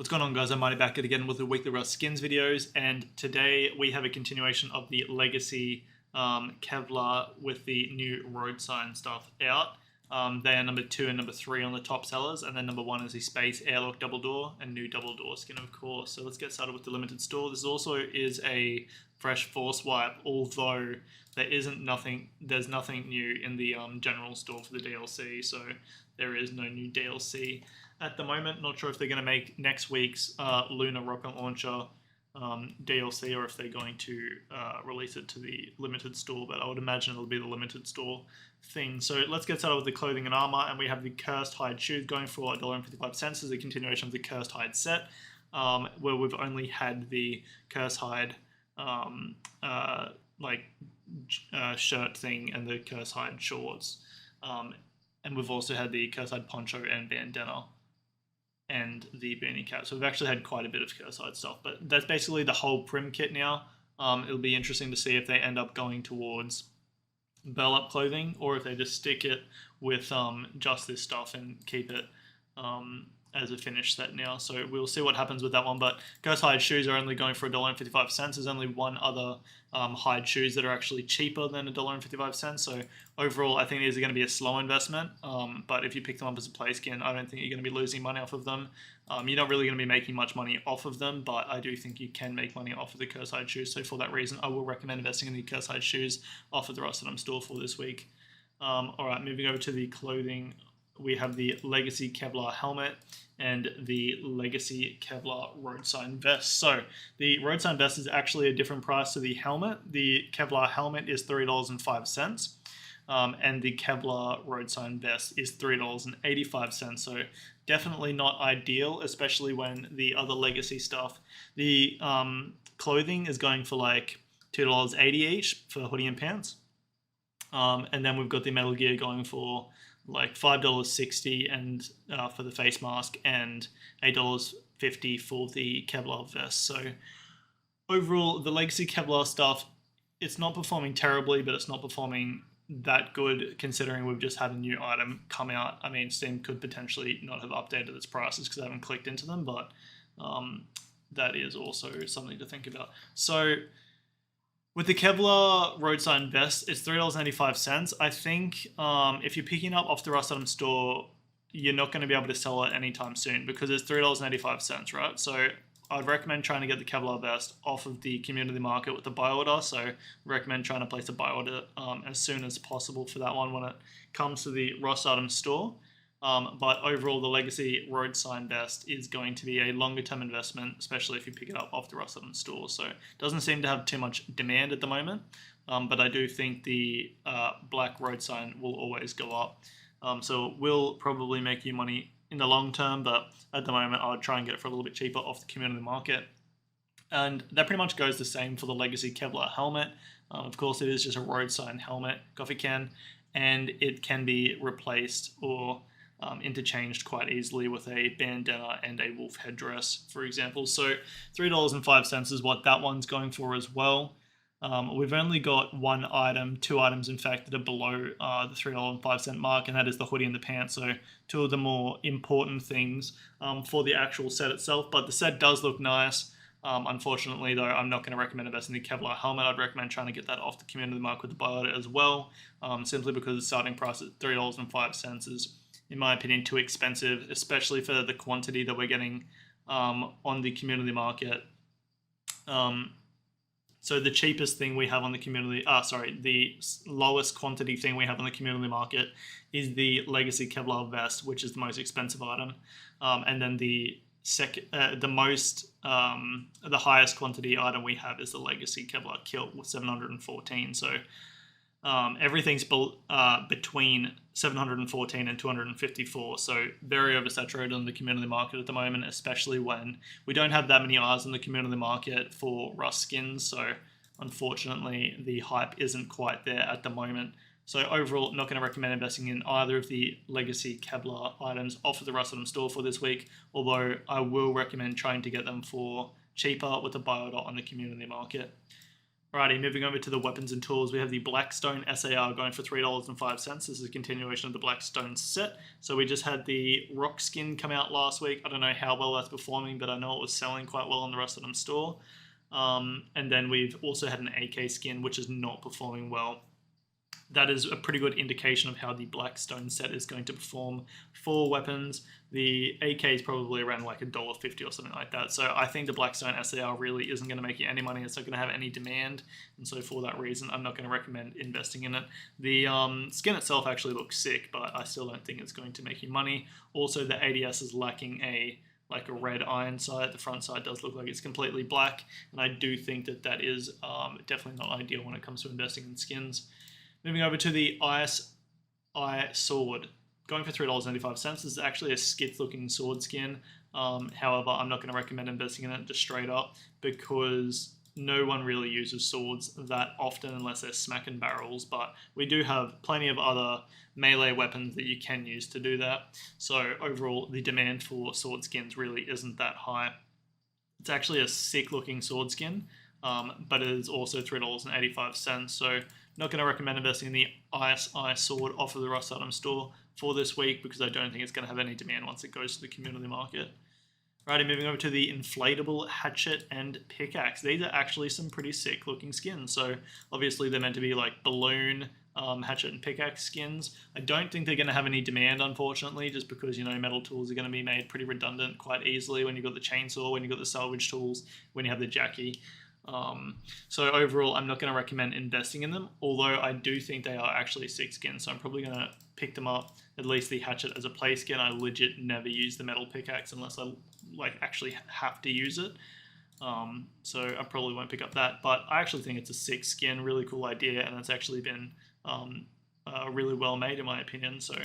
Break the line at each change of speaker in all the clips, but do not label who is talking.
What's going on, guys? I'm Mighty back again with the weekly Rust Skins videos, and today we have a continuation of the Legacy Kevlar with the new road sign stuff out. They are number 2 and number 3 on the top sellers, and then number 1 is the Space Airlock Double Door and new Double Door skin, of course. So let's get started with the limited store. This also is a fresh force wipe, although there's nothing new in the general store for the DLC, so there is no new DLC at the moment. Not sure if they're going to make next week's Lunar Rocket Launcher DLC or if they're going to release it to the limited store, but I would imagine it'll be the limited store thing. So let's get started with the clothing and armor, and we have the Cursed Hide shoes going for $1.55. This is a continuation of the Cursed Hide set, where we've only had the Cursed Hide shirt thing and the Cursed Hide shorts, and we've also had the Cursed Hide poncho and bandana and the beanie cap. So we've actually had quite a bit of Cursed Hide stuff, but that's basically the whole Prim kit now. It'll be interesting to see if they end up going towards bell up clothing or if they just stick it with just this stuff and keep it as a finished set now. So we'll see what happens with that one. But Cursed Hide shoes are only going for $1.55. There's only one other hide shoes that are actually cheaper than $1.55. So overall, I think these are going to be a slow investment. But if you pick them up as a play skin, I don't think you're going to be losing money off of them. You're not really going to be making much money off of them, but I do think you can make money off of the Cursed Hide shoes. So for that reason, I will recommend investing in the Cursed Hide shoes off of the Rust store for this week. All right, moving over to the clothing. We have the Legacy Kevlar helmet and the Legacy Kevlar road sign vest. So the road sign vest is actually a different price to the helmet. The Kevlar helmet is $3.05, and the Kevlar road sign vest is $3.85. So definitely not ideal, especially when the other Legacy stuff, the clothing is going for like $2.80 each for hoodie and pants. And then we've got the Metal Gear going for like $5.60 and for the face mask and $8.50 for the Kevlar vest. So overall, the Legacy Kevlar stuff, it's not performing terribly, but it's not performing that good considering we've just had a new item come out. I mean, Steam could potentially not have updated its prices because I haven't clicked into them, but that is also something to think about. So with the Kevlar road sign vest, it's $3.95. I think if you're picking up off the Rust store, you're not going to be able to sell it anytime soon because it's $3.85, right? So I'd recommend trying to get the Kevlar vest off of the community market with the buy order. So I recommend trying to place a buy order as soon as possible for that one when it comes to the Rust store. But overall, the Legacy road sign vest is going to be a longer term investment, especially if you pick it up off the Rust store. So it doesn't seem to have too much demand at the moment, but I do think the black road sign will always go up. So it will probably make you money in the long term, but at the moment, I would try and get it for a little bit cheaper off the community market. And that pretty much goes the same for the Legacy Kevlar helmet. Of course, it is just a road sign helmet, coffee can, and it can be replaced or interchanged quite easily with a bandana and a wolf headdress, for example. So $3.05 is what that one's going for as well. We've only got two items in fact, that are below the $3.05 mark, and that is the hoodie and the pants. So two of the more important things for the actual set itself, but the set does look nice. Unfortunately, though, I'm not going to recommend investing in the Kevlar helmet. I'd recommend trying to get that off the community market with the buy order as well, simply because the starting price at $3.05 is, in my opinion, too expensive, especially for the quantity that we're getting on the community market. So the cheapest thing we have on the the lowest quantity thing we have on the community market is the Legacy Kevlar vest, which is the most expensive item, and then the highest quantity item we have is the Legacy Kevlar kilt with 714. So everything's between 714 and 254, so very oversaturated on the community market at the moment, especially when we don't have that many eyes on the community market for Rust skins. So unfortunately, the hype isn't quite there at the moment. So overall, not going to recommend investing in either of the Legacy Kevlar items off of the Rust store for this week, although I will recommend trying to get them for cheaper with a buy order on the community market. Alrighty, moving over to the weapons and tools, we have the Blackstone SAR going for $3.05. This is a continuation of the Blackstone set. So we just had the rock skin come out last week. I don't know how well that's performing, but I know it was selling quite well in the rest of them store. And then we've also had an AK skin, which is not performing well. That is a pretty good indication of how the Blackstone set is going to perform for weapons. The AK is probably around like $1.50 or something like that. So I think the Blackstone SAR really isn't going to make you any money. It's not going to have any demand. And so for that reason, I'm not going to recommend investing in it. The skin itself actually looks sick, but I still don't think it's going to make you money. Also, the ADS is lacking a red iron sight. The front side does look like it's completely black. And I do think that that is definitely not ideal when it comes to investing in skins. Moving over to the ISI sword, going for $3.95. This is actually a skith-looking sword skin. However, I'm not going to recommend investing in it just straight up because no one really uses swords that often unless they're smacking barrels. But we do have plenty of other melee weapons that you can use to do that. So overall, the demand for sword skins really isn't that high. It's actually a sick-looking sword skin, but it is also $3.85. So not going to recommend investing in the ISI sword off of the Rust Item store for this week because I don't think it's going to have any demand once it goes to the community market. Righty, moving over to the inflatable hatchet and pickaxe. These are actually some pretty sick looking skins. So obviously they're meant to be like balloon hatchet and pickaxe skins. I don't think they're going to have any demand, unfortunately, just because, you know, metal tools are going to be made pretty redundant quite easily when you've got the chainsaw, when you've got the salvage tools, when you have the jackie. So overall, I'm not going to recommend investing in them, although I do think they are actually sick skins, so I'm probably going to pick them up, at least the hatchet as a play skin. I legit never use the metal pickaxe unless I actually have to use it. So I probably won't pick up that, but I actually think it's a sick skin, really cool idea, and it's actually been really well made in my opinion. So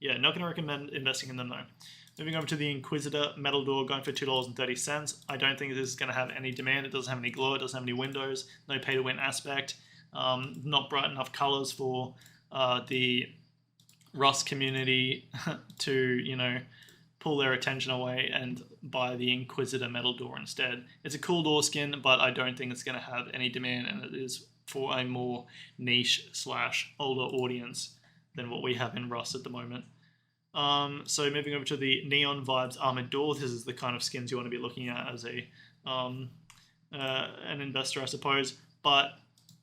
yeah, not going to recommend investing in them though. Moving over to the Inquisitor metal door, going for $2.30. I don't think this is going to have any demand. It doesn't have any glow. It doesn't have any windows. No pay-to-win aspect. Not bright enough colors for the Rust community to, you know, pull their attention away and buy the Inquisitor metal door instead. It's a cool door skin, but I don't think it's going to have any demand, and it is for a more niche / older audience than what we have in Rust at the moment. So moving over to the Neon Vibes Armored Door, this is the kind of skins you want to be looking at as a an investor, I suppose. But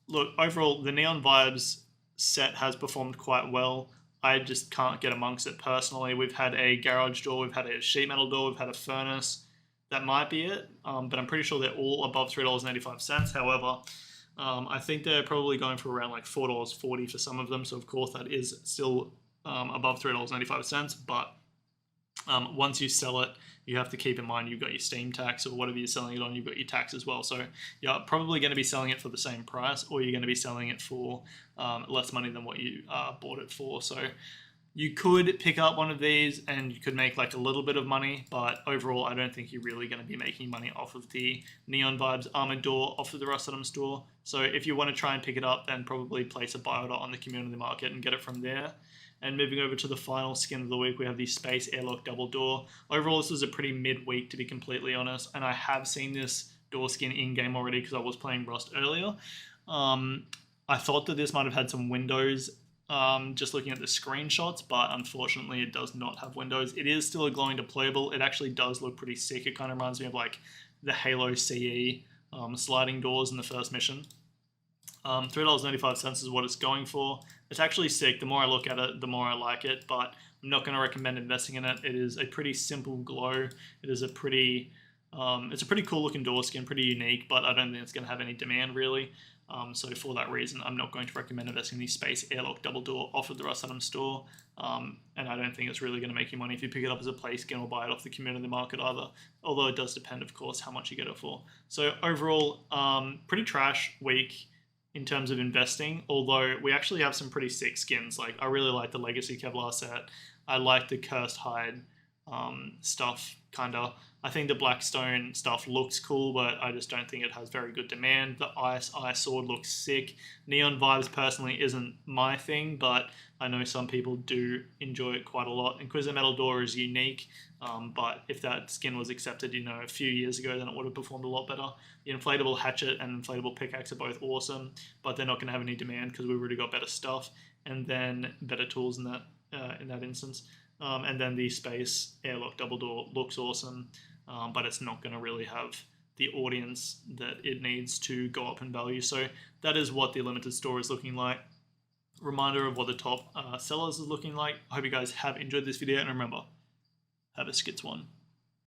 look, overall, the Neon Vibes set has performed quite well. I just can't get amongst it personally. We've had a garage door, we've had a sheet metal door, we've had a furnace. That might be it, but I'm pretty sure they're all above $3.85. However, I think they're probably going for around like $4.40 for some of them. So of course that is still above $3.95, but once you sell it, you have to keep in mind you've got your Steam tax, or whatever you're selling it on, you've got your tax as well. So you're probably going to be selling it for the same price, or you're going to be selling it for less money than what you bought it for. So you could pick up one of these and you could make like a little bit of money, but overall I don't think you're really going to be making money off of the Neon Vibes Armored Door off of the Rust Item store. So if you want to try and pick it up, then probably place a buy order on the community market and get it from there. And moving over to the final skin of the week, we have the Space Airlock Double Door. Overall, this was a pretty mid-week, to be completely honest, and I have seen this door skin in-game already because I was playing Rust earlier. I thought that this might have had some windows just looking at the screenshots, but unfortunately it does not have windows. It is still a glowing deployable. It actually does look pretty sick. It kind of reminds me of like the Halo CE sliding doors in the first mission. $3.95 is what it's going for. It's actually sick. The more I look at it, the more I like it, but I'm not going to recommend investing in it. It is a pretty simple glow. It is a pretty, it's a pretty cool looking door skin, pretty unique, but I don't think it's going to have any demand really. So for that reason, I'm not going to recommend investing in the Space Airlock Double Door off of the Rust Item store. And I don't think it's really going to make you money if you pick it up as a play skin or buy it off the community market either. Although it does depend, of course, how much you get it for. So overall, pretty trash week in terms of investing, although we actually have some pretty sick skins. Like, I really like the Legacy Kevlar set. I like the Cursed Hide stuff I think the Blackstone stuff looks cool, but I just don't think it has very good demand. The Ice Sword looks sick. Neon Vibes personally isn't my thing, but I know some people do enjoy it quite a lot. Inquisitor Metal Door is unique, but if that skin was accepted, a few years ago, then it would have performed a lot better. The Inflatable Hatchet and Inflatable Pickaxe are both awesome, but they're not going to have any demand because we've already got better stuff and then better tools in that instance. And then the Space Airlock Double Door looks awesome, but it's not going to really have the audience that it needs to go up in value. So that is what the limited store is looking like. Reminder of what the top sellers is looking like. I hope you guys have enjoyed this video, and remember, have a skits one.